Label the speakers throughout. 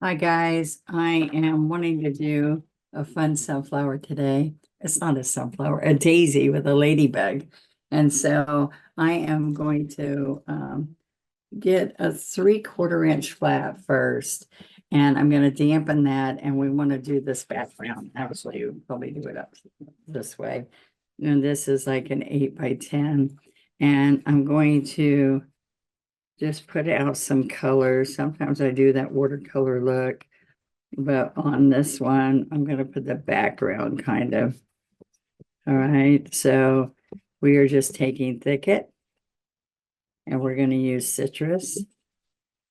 Speaker 1: Hi guys, I am wanting to do a fun sunflower today. It's not a sunflower, a daisy with a ladybug. And so I am going to get a 3/4 inch flat first. And I'm going to dampen that. And we want to do this background. Actually, we'll probably do it up this way. And this is like an 8 by 10. And I'm going to just put out some colors. Sometimes I do that watercolor look, but on this one, I'm going to put the background kind of. All right, so we are just taking Thicket and we're going to use citrus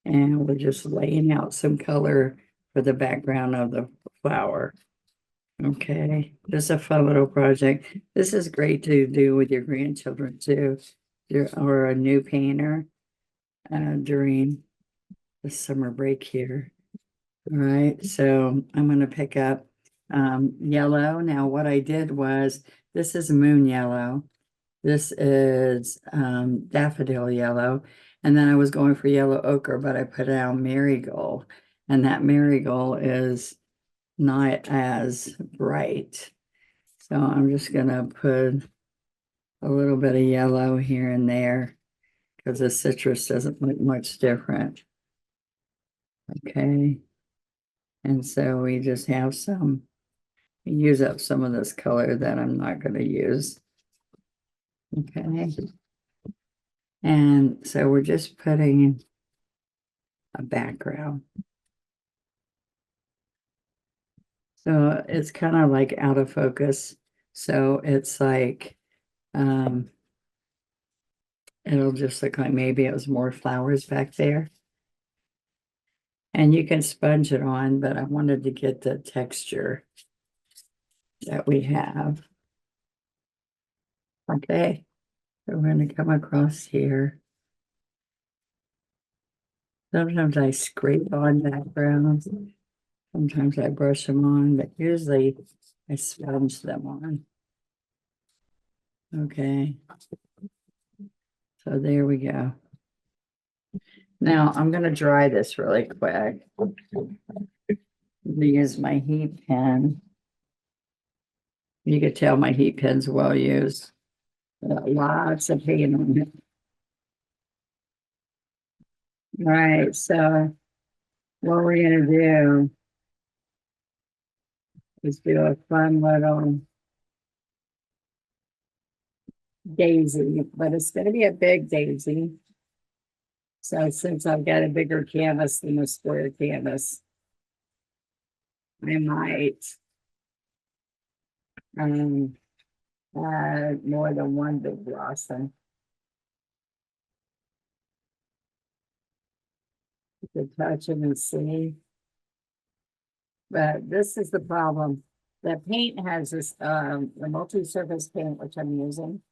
Speaker 1: and we're just laying out some color for the background of the flower. Okay, this is a fun little project. This is great to do with your grandchildren too, or a new painter during the summer break here. All right, so I'm going to pick up yellow. Now, what I did was, this is moon yellow. This is daffodil yellow. And then I was going for yellow ochre, but I put out marigold. And that marigold is not as bright. So I'm just going to put a little bit of yellow here and there because the citrus doesn't look much different. Okay. And so we just have use up some of this color that I'm not going to use. Okay. And so we're just putting a background. So it's kind of like out of focus. So it's like, it'll just look like maybe it was more flowers back there. And you can sponge it on, but I wanted to get the texture that we have. Okay, so we're going to come across here. Sometimes I scrape on backgrounds. Sometimes I brush them on, but usually I sponge them on. Okay, so there we go. Now I'm going to dry this really quick. I'm going to use my heat pen. You could tell my heat pen's well used. Lots of paint on it. All right, so what we're going to do is do a fun little daisy, but it's going to be a big daisy. So since I've got a bigger canvas than a square canvas, I might add more than one big blossom. You can touch them and see. But this is the problem. The paint has this, the multi-surface paint, which I'm using,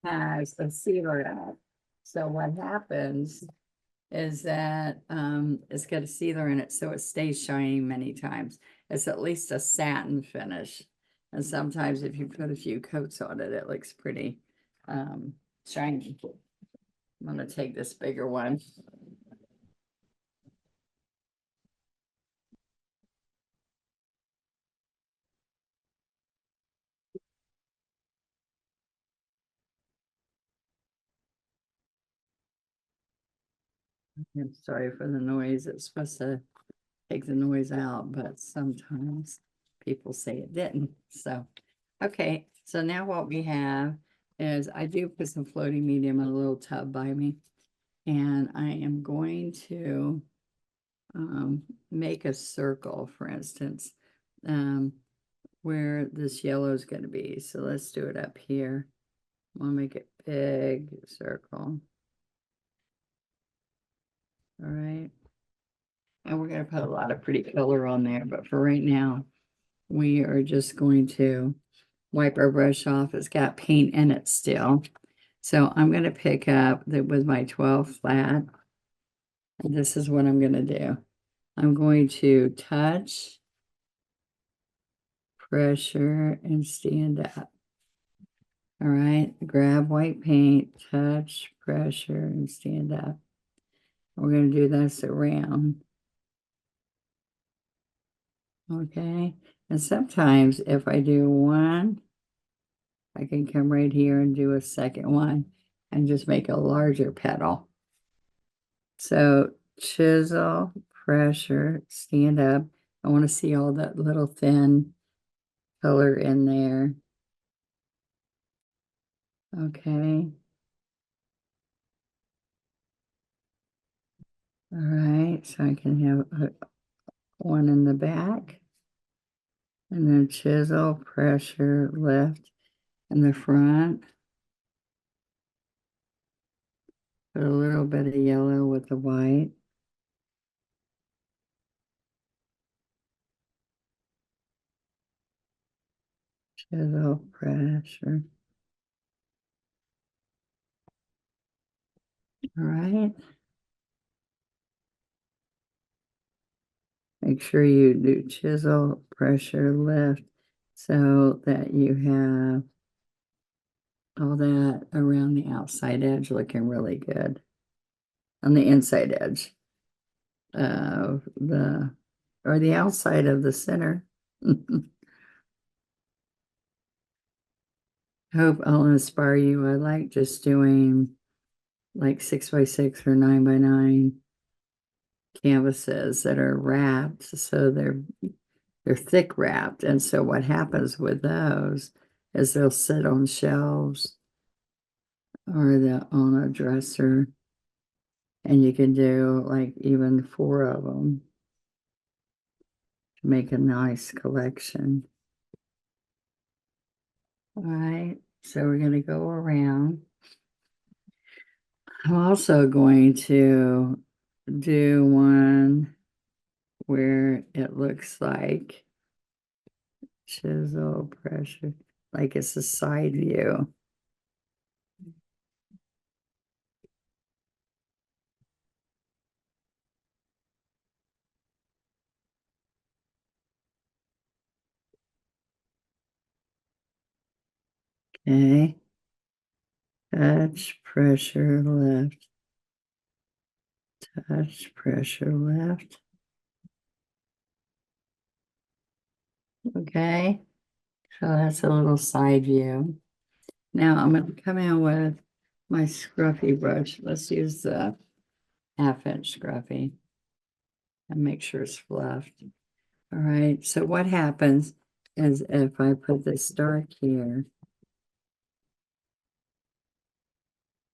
Speaker 1: has a sealer in it. So what happens is that it's got a sealer in it, so it stays shiny many times. It's at least a satin finish. And sometimes if you put a few coats on it, it looks pretty shiny. I'm going to take this bigger one. I'm sorry for the noise. It's supposed to take the noise out, but sometimes people say it didn't. So, okay. So now what we have is I do put some floating medium in a little tub by me. And I am going to make a circle, for instance, where this yellow is going to be. So let's do it up here. I'll make it big circle. All right. And we're going to put a lot of pretty color on there, but for right now, we are just going to wipe our brush off. It's got paint in it still. So I'm going to pick up with my 12 flat. And this is what I'm going to do. I'm going to touch, pressure, and stand up. All right, grab white paint, touch, pressure, and stand up. We're going to do this around. Okay. And sometimes if I do one, I can come right here and do a second one and just make a larger petal. So chisel, pressure, stand up. I want to see all that little thin color in there. Okay. All right. So I can have one in the back. And then chisel, pressure, lift in the front. Put a little bit of yellow with the white. Chisel, pressure. All right. Make sure you do chisel, pressure, lift so that you have all that around the outside edge looking really good. On the inside edge of or the outside of the center. Hope I'll inspire you. I like just doing like 6x6 or 9x9 canvases that are wrapped, so they're thick wrapped. And so what happens with those is they'll sit on shelves or on a dresser, and you can do like even 4 of them to make a nice collection. All right, so we're going to go around. I'm also going to do one where it looks like chisel, pressure, like it's a side view. Okay. Touch, pressure, left. Touch, pressure, left. Okay. So that's a little side view. Now I'm going to come in with my scruffy brush. Let's use the 1/2" scruffy and make sure it's fluffed. All right. So what happens is if I put this dark here,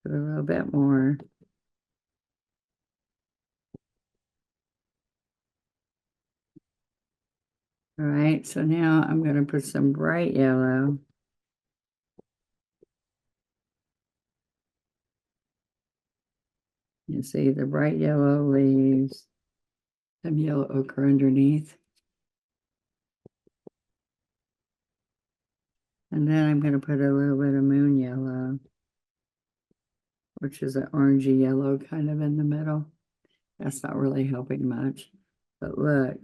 Speaker 1: put a little bit more. All right. So now I'm going to put some bright yellow. You see the bright yellow leaves, some yellow ochre underneath. And then I'm going to put a little bit of moon yellow, which is an orangey yellow kind of in the middle. That's not really helping much. But look,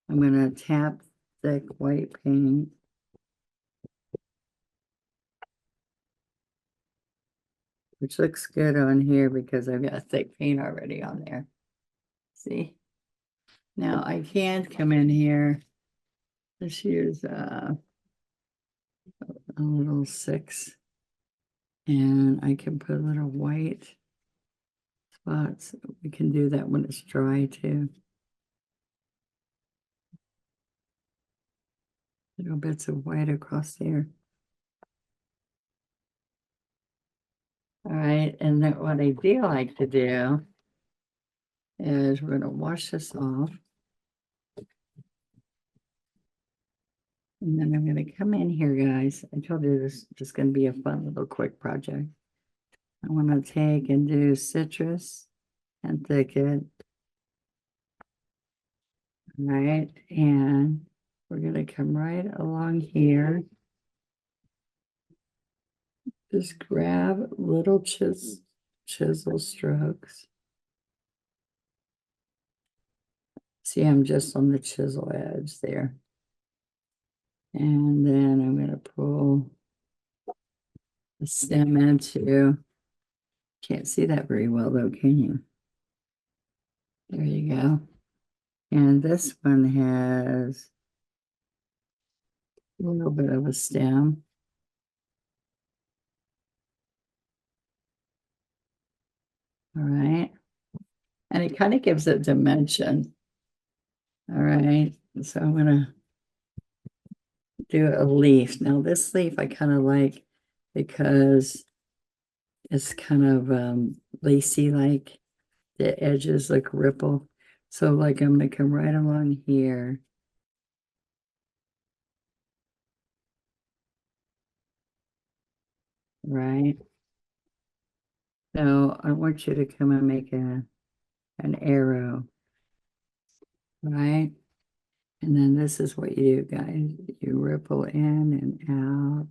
Speaker 1: I'm going to tap thick white paint. Which looks good on here because I've got thick paint already on there. See? Now I can come in here. Let's use a little 6. And I can put little white spots. We can do that when it's dry too. Little bits of white across there. All right, and then what I do like to do is we're going to wash this off. And then I'm going to come in here, guys. I told you this is just going to be a fun little quick project. I want to take and do citrus and thicket. All right, and we're going to come right along here. Just grab little chisel strokes. See, I'm just on the chisel edge there. And then I'm going to pull the stem into, can't see that very well though, can you? There you go. And this one has a little bit of a stem. All right. And it kind of gives it dimension. All right. So I'm going to do a leaf. Now this leaf I kind of like because it's kind of lacy, like the edges like ripple. So like I'm going to come right along here. Right. So I want you to come and make an arrow. Right. And then this is what you do, guys. You ripple in and out.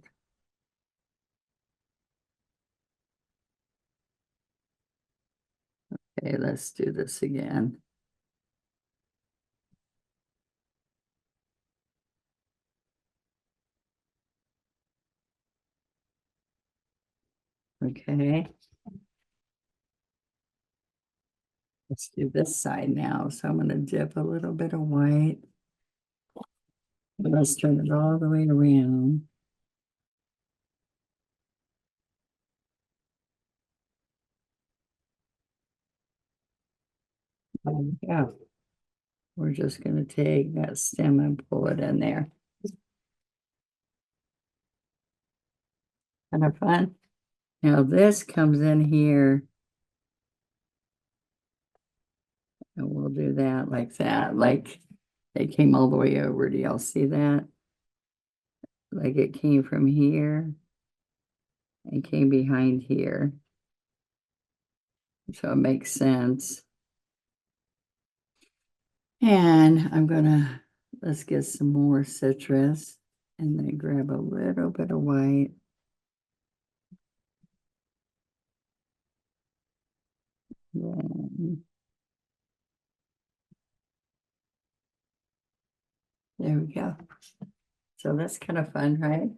Speaker 1: Okay, let's do this again. Okay. Let's do this side now. So I'm going to dip a little bit of white. Let's turn it all the way around. Yeah. We're just going to take that stem and pull it in there. Kind of fun. Now this comes in here. And we'll do that like that. Like it came all the way over. Do y'all see that? Like it came from here and came behind here. So it makes sense. And I'm gonna, let's get some more citrus and then grab a little bit of white. Then, there we go. So that's kind of fun, right?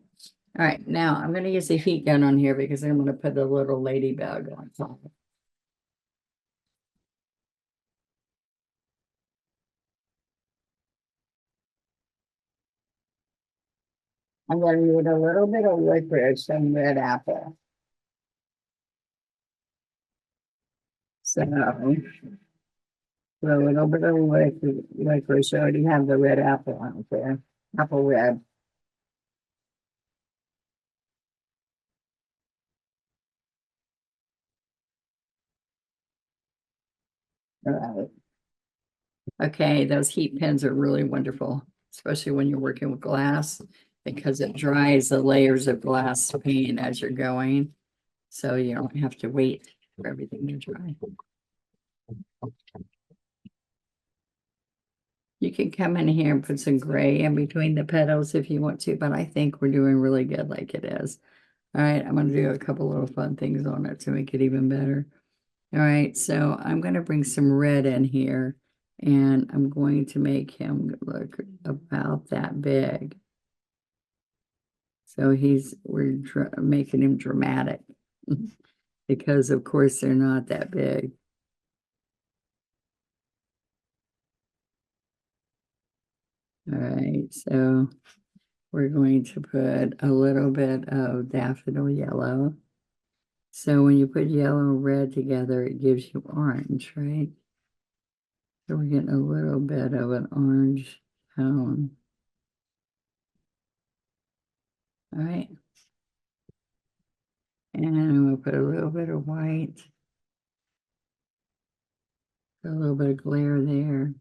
Speaker 1: All right, now I'm going to use a heat gun on here because I'm going to put the little ladybug on top. I'm going to use a little bit of licorice and red apple. So, put a little bit of licorice. I already have the red apple on there. Apple red. All right. Okay, those heat pens are really wonderful, especially when you're working with glass, because it dries the layers of glass pane as you're going. So you don't have to wait for everything to dry. You can come in here and put some gray in between the petals if you want to, but I think we're doing really good like it is. All right, I'm going to do a couple little fun things on it to make it even better. All right, so I'm going to bring some red in here and I'm going to make him look about that big. So we're making him dramatic because of course they're not that big. All right, so we're going to put a little bit of daffodil yellow. So when you put yellow and red together, it gives you orange, right? So we're getting a little bit of an orange tone. All right. And we'll put a little bit of white. A little bit of glare there.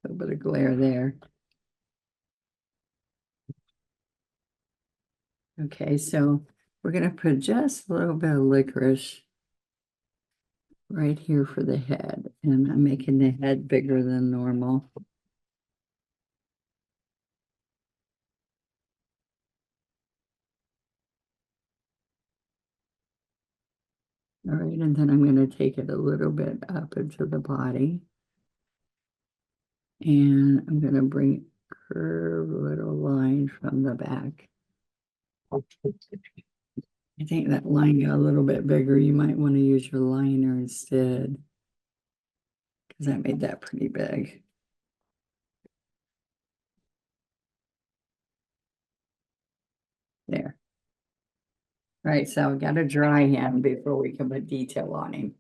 Speaker 1: A little bit of glare there. Okay, so we're going to put just a little bit of licorice right here for the head. And I'm making the head bigger than normal. All right, and then I'm going to take it a little bit up into the body. And I'm going to bring curve little line from the back. I think that line got a little bit bigger. You might want to use your liner instead, because that made that pretty big. Right, so we gotta dry him before we can put detail on him.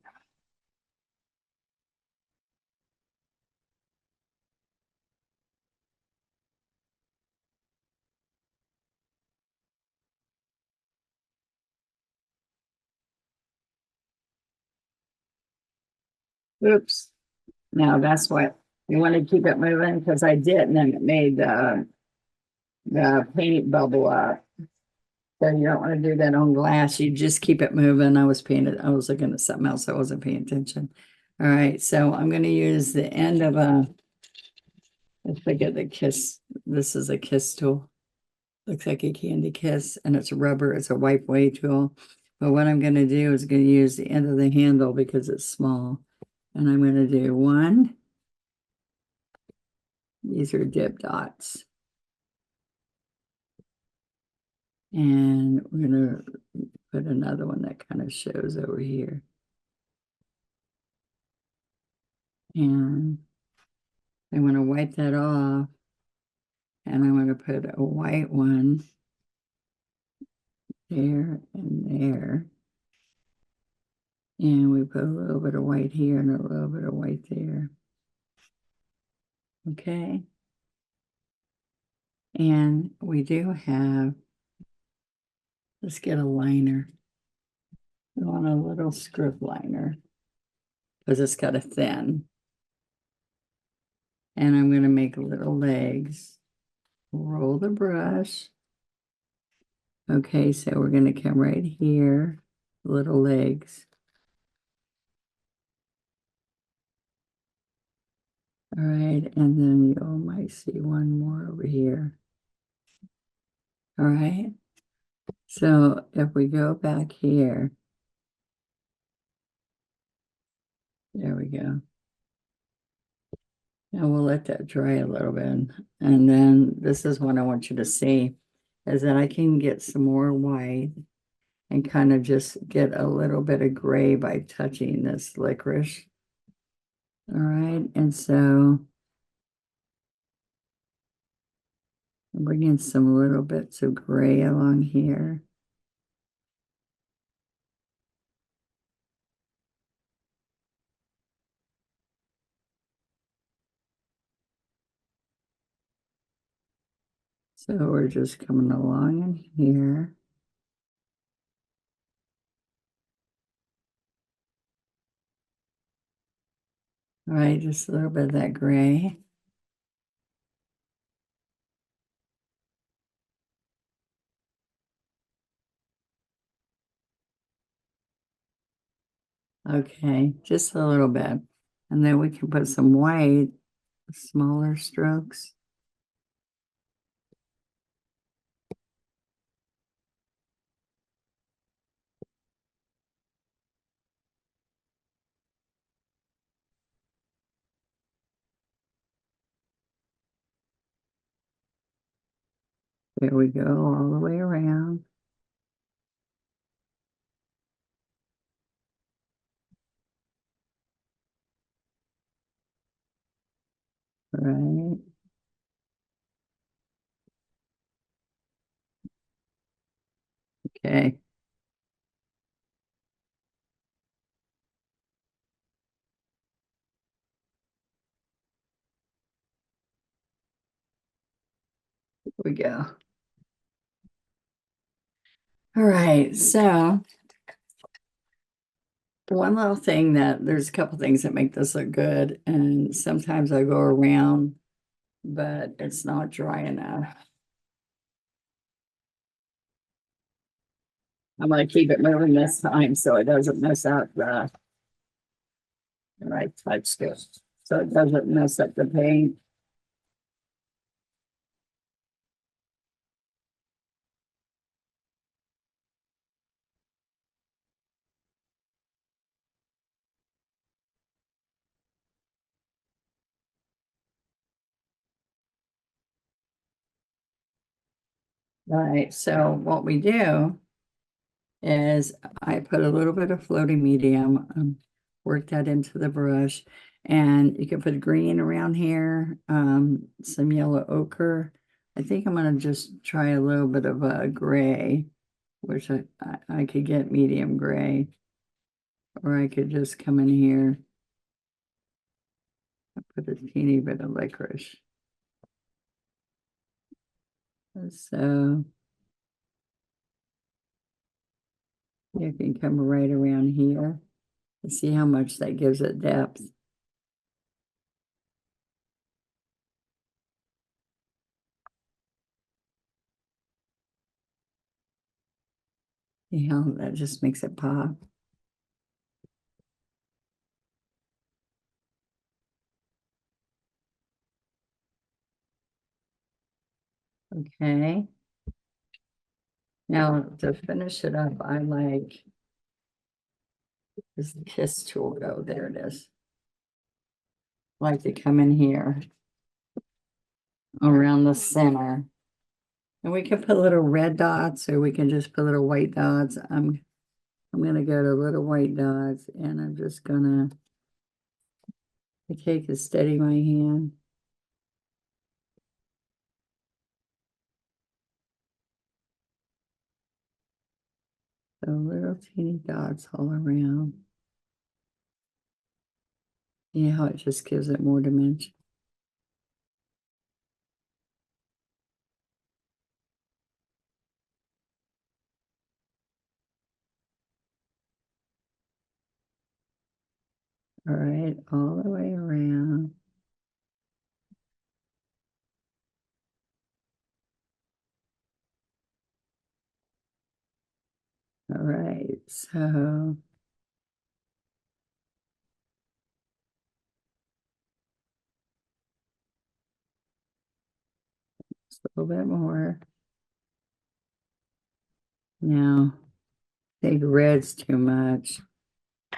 Speaker 1: Oops. Now that's what you want to keep it moving because I did, and then it made the paint bubble up. So you don't want to do that on glass. You just keep it moving. I was looking at something else. I wasn't paying attention. All right, so I'm going to use the end of a, let's get the kiss. This is a kiss tool. Looks like a candy kiss, and it's rubber. It's a wipe away tool. But what I'm going to do is going to use the end of the handle because it's small. And I'm going to do one. These are dip dots. And we're going to put another one that kind of shows over here. And I want to wipe that off. And I'm going to put a white one there and there. And we put a little bit of white here and a little bit of white there. Okay. And we do have, let's get a liner. We want a little script liner because it's got a thin. And I'm going to make little legs. Roll the brush. Okay, so we're going to come right here, little legs. All right, and then you might see one more over here. All right, so if we go back here, there we go. Now we'll let that dry a little bit. And then this is what I want you to see, is that I can get some more white and kind of just get a little bit of gray by touching this licorice. All right, and so I'm bringing some little bits of gray along here. So we're just coming along in here. All right, just a little bit of that gray. Okay, just a little bit. And then we can put some white, smaller strokes. There we go, all the way around. All right. Okay. Here we go. All right, so one little thing that there's a couple things that make this look good, and sometimes I go around, but it's not dry enough. I'm going to keep it moving this time so it doesn't mess up the right touch skill. So it doesn't mess up the paint. Right, so what we do is I put a little bit of floating medium, work that into the brush, and you can put green around here, some yellow ochre. I think I'm gonna just try a little bit of a gray which I could get medium gray, or I could just come in here and put a teeny bit of licorice. So you can come right around here and see how much that gives it depth. See how that just makes it pop. Okay. Now to finish it up, I like this kiss tool. Go, there it is. I like to come in here around the center. And we can put little red dots, or we can just put little white dots. I'm gonna go to little white dots, and I'm just gonna take a steady my hand. So little teeny dots all around. See how it just gives it more dimension. All right, all the way around. All right, so just a little bit more. Now, I think red's too much,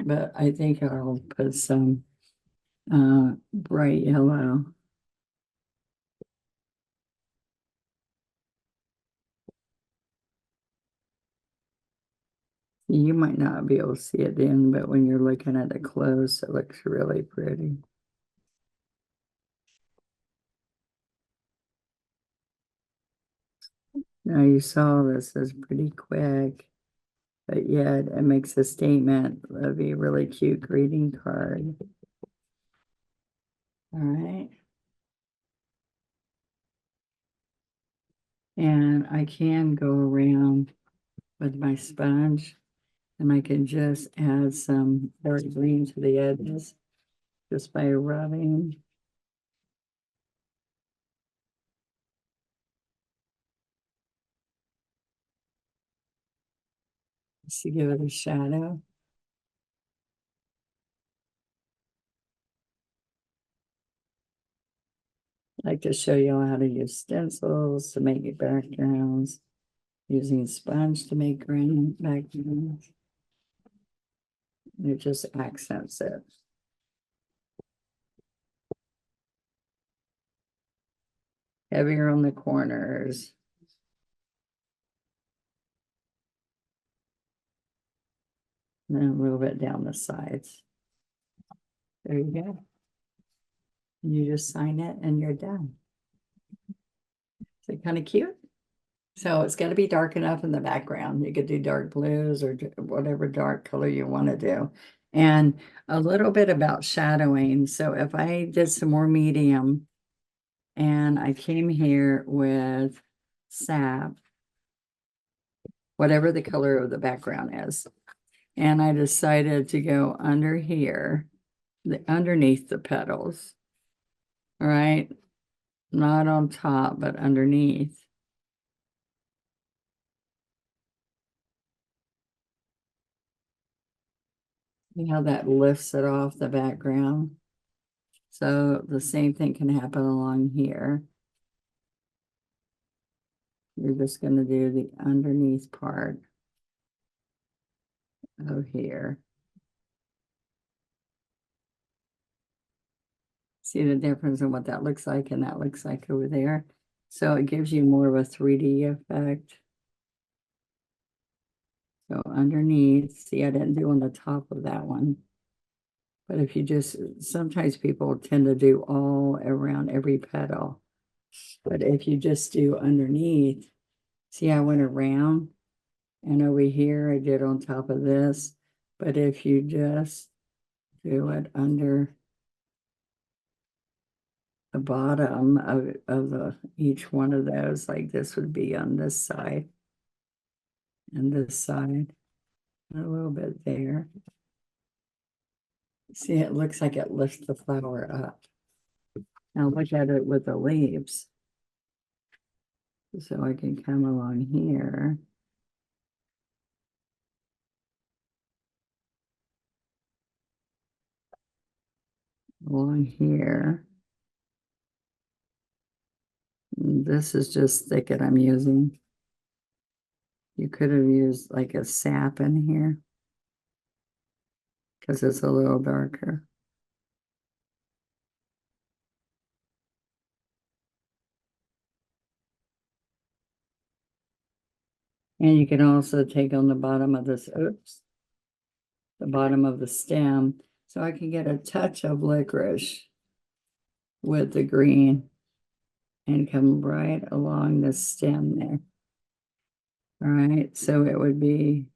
Speaker 1: but I think I'll put some bright yellow. You might not be able to see it then, but when you're looking at it close, it looks really pretty. Now you saw this is pretty quick, but yet it makes a statement of a really cute greeting card. All right. And I can go around with my sponge, and I can just add some dark green to the edges just by rubbing. Just to give it a shadow. I like to show you all how to use stencils to make backgrounds, using sponge to make backgrounds. It just accents it. Heavier on the corners. And then a little bit down the sides. There you go. You just sign it and you're done. Is it kind of cute? So it's got to be dark enough in the background. You could do dark blues or whatever dark color you want to do. And a little bit about shadowing. So if I did some more medium and I came here with sap, whatever the color of the background is, and I decided to go under here, underneath the petals, all right? Not on top, but underneath. See how that lifts it off the background? So the same thing can happen along here. You're just going to do the underneath part of here. See the difference in what that looks like and that looks like over there? So it gives you more of a 3D effect. So underneath, see, I didn't do on the top of that one. But if you just, sometimes people tend to do all around every petal. But if you just do underneath, see, I went around And over here, I did on top of this. But if you just do it under the bottom of each one of those, like this would be on this side and this side, a little bit there. See, it looks like it lifts the flower up. Now look at it with the leaves. So I can come along here. Along here. And this is just thicket I'm using. You could have used like a sap in here because it's a little darker. And you can also take on the bottom of this, oops, the bottom of the stem. So I can get a touch of licorice with the green and come right along the stem there. All right, so it would be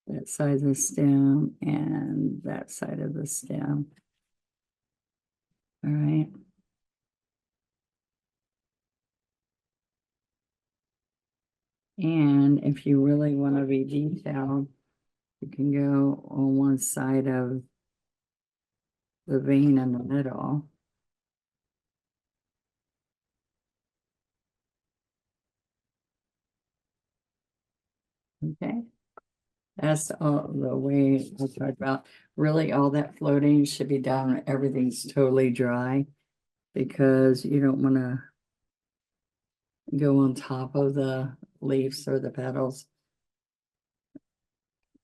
Speaker 1: that side of the stem and that side of the stem. All right. And if you really want to be detailed, you can go on one side of the vein in the middle. Okay. That's all the way I talked about. Really, all that floating should be done when everything's totally dry because you don't want to go on top of the leaves or the petals.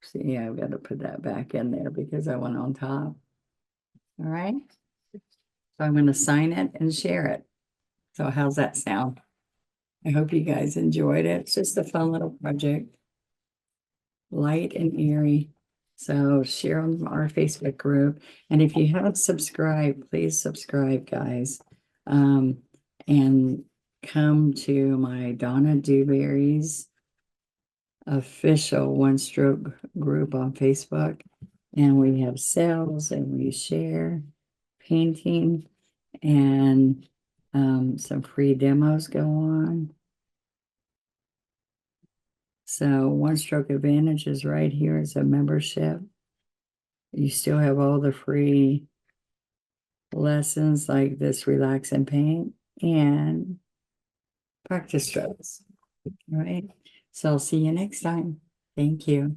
Speaker 1: See, I've got to put that back in there because I went on top. All right. So I'm going to sign it and share it. So how's that sound? I hope you guys enjoyed it. It's just a fun little project. Light and airy. So share on our Facebook group. And if you haven't subscribed, please subscribe, guys. And come to my Donna Dewberry's official One Stroke group on Facebook. And we have sales and we share painting and some free demos go on. So One Stroke Advantage is right here as a membership. You still have all the free lessons like this Relax and Paint and practice strokes. All right. So I'll see you next time. Thank you.